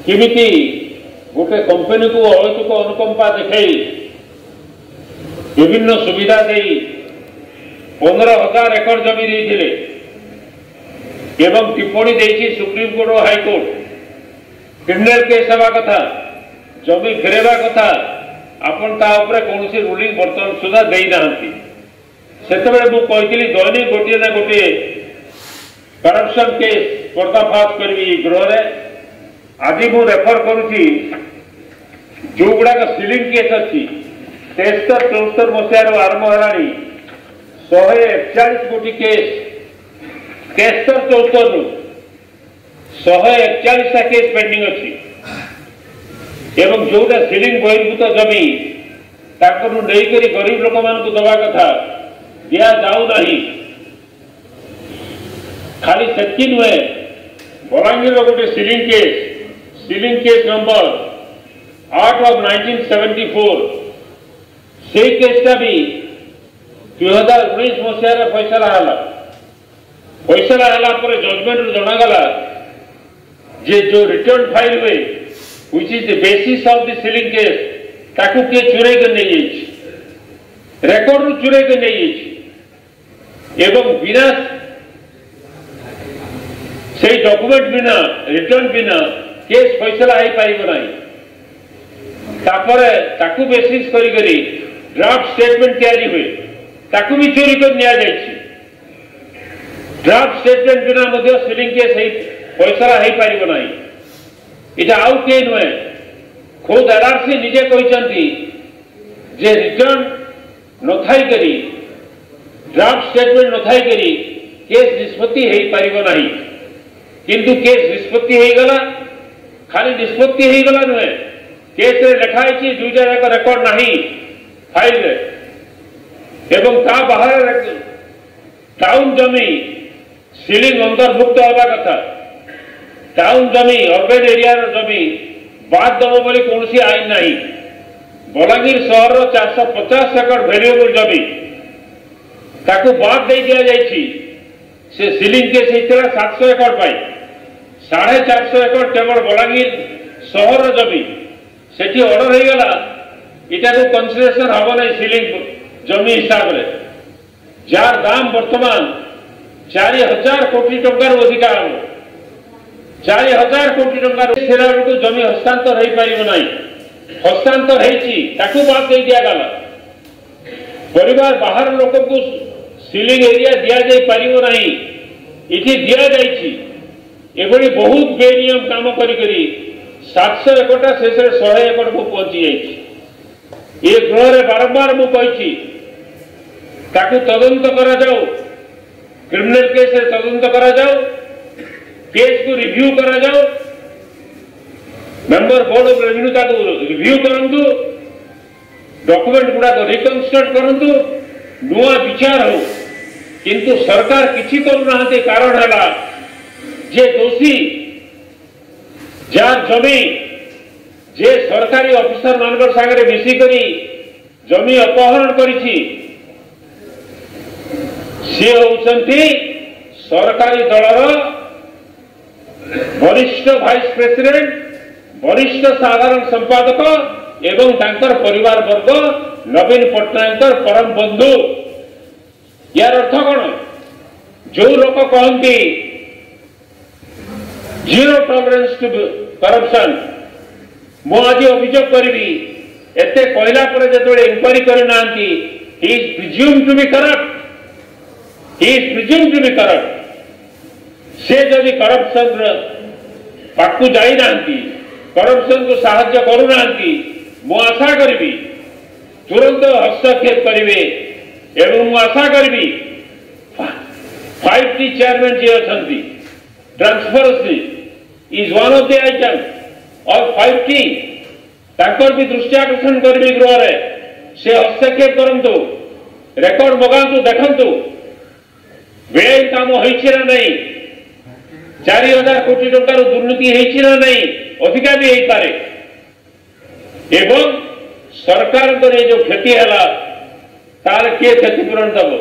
किमिति गोटे कंपनी को अहेतुक अनुकंपा देखई विभिन्न सुविधा दे 15,000 एकड़ जमी देथिले एवं टिप्पणी देछि सुप्रीम कोर्ट और हाईकोर्ट क्रिमिनल केस हेबा कथा जमी फेरवा कथा आपन ता ऊपर कोनोसी रूलिंग वर्तमान सुधा देई नाहंती सेतबेले मु कहितली दैनिक गोटे ना गोटे करप्शन केस पर्दाफाश करबी गृह रे आज मु रेफर करुची जो गुड़ाक सिलिंग केस अच्छी 73-74 मसीहार आरंभ है 141 कोटी केस 73-74 141 केस पेंडिंग अच्छी एवं जोटा सिलिंग बहिर्भूत जमी ताकू नहीं गरीब लोक मान दवा कथा दि जाऊ नहीं खाली सेतकी नुहे बलांगीर गोटे सिलिंग केस नंबर 8 of 1974 से केसटा भी 2019 मसीहार फैसला पर जजमेंट जनागला जे जो रिटर्न फाइल हुए which is the basis of the sealing case ताकू के चुरे के नहीं रेकॉर्ड चुरे के नहीं एवं बिना से डॉक्यूमेंट बिना रिटर्न बिना केस फैसला हो पारिबो नहीं तापरे ताकू बेसिस करी करी ड्राफ्ट स्टेटमेंट तैयारी हुए ताकू भी चोरी कर निया जायछि ड्राफ्ट स्टेटमेंट बिना मध्य सीलिंग केस फैसला हो पारिबो नहीं इटा आउ के नुहे खुद एलआरसी निजे कहते जे रिटर्न न थाई करी ड्राफ्ट स्टेटमेंट न थाई करी केस निष्पत्ति हो पारिबो नहीं किंतु केस निष्पत्ति हो गला खाली निष्पत्ति हो गला नुहे केस रे लिखाई दुईटा जाक रेकर्ड नहीं फाइल रे एवं ता बाहर टाउन जमी सीलिंग अंतर्भुक्त होगा कथा टाउन जमी अर्बन एरिया जमी बाद दब बोली कौन आईन नहीं बलांगीर सहर 450 एकड़ वेरिएबल जमी ताकू बाद दे दिया जायछि से सीलिंग केस होता 700 एकड़ पाई 450 एकड़ केवल बलांगीर सहर जमी सेठी ऑर्डर हो गला इटा को कंसीडरेशन हम नहीं सीलिंग जमी हिसाब रे जार दाम वर्तमान 4000 कोटी टंकार अधिका हम 4000 कोटी टंकार जमी हस्तांतर हो पार नहीं हस्तांतर होती बाद दे दिया गला परिवार बाहर लोक को सीलिंग एरिया दि जा पार नहीं इठी दि जाभली बहुत बेनियम काम करी 700 एकड़ शेष 100 एकड़ को पहुंची जाइए ये गृह बारंबार मुझे तदंत करा जाओ क्रिमिनल केस तदंत करा जाओ केस को रिव्यू करा जाओ मेंबर बोर्ड ऑफ रेवेन्यू ताको रिव्यू करंतु डॉक्यूमेंट गुडा रिकंस्ट्रक्ट करंतु नुआ विचार हो किंतु सरकार किछि करू नाहते कारण हैला जे दोषी जार जमी जे सरकारी ऑफिसर मानकर सागरे मिसी करी जमी अपहरण करिछि से होउछंती सरकारी दलर वरिष्ठ वाइस प्रेसिडेंट वरिष्ठ साधारण संपादक एवं तांकर परिवार वर्ग नवीन पट्टनायक परम बंधु यार अर्थ कौन जो लोक कहती जीरो टॉलरेंस टू करप्शन मु आज अभियोग करी एते कहला पर जो इंक्वारी करना he is presume to be corrupt he is presume to be corrupt से जदि करप्शन पाकू जाई नांती करप्शन को साहाय्य करू नांती मु आशा करी तुरंत हस्तक्षेप करेंगे एवं मु आशा करी 5T चेयरमैन जी अच्छा transparency is one of the item और 5T ताकर भी दृष्टि आकर्षण करी गृह रे से हस्तक्षेप करंतु रेकर्ड मगांतु देखंतु बेआईन काम होइछि ना नहीं 4000 कोटी टंकार दुर्नीति होइछि ना नहीं अधिका भी होई पारे एवं सरकार जो क्षति है तार किए क्षतिपूरण दब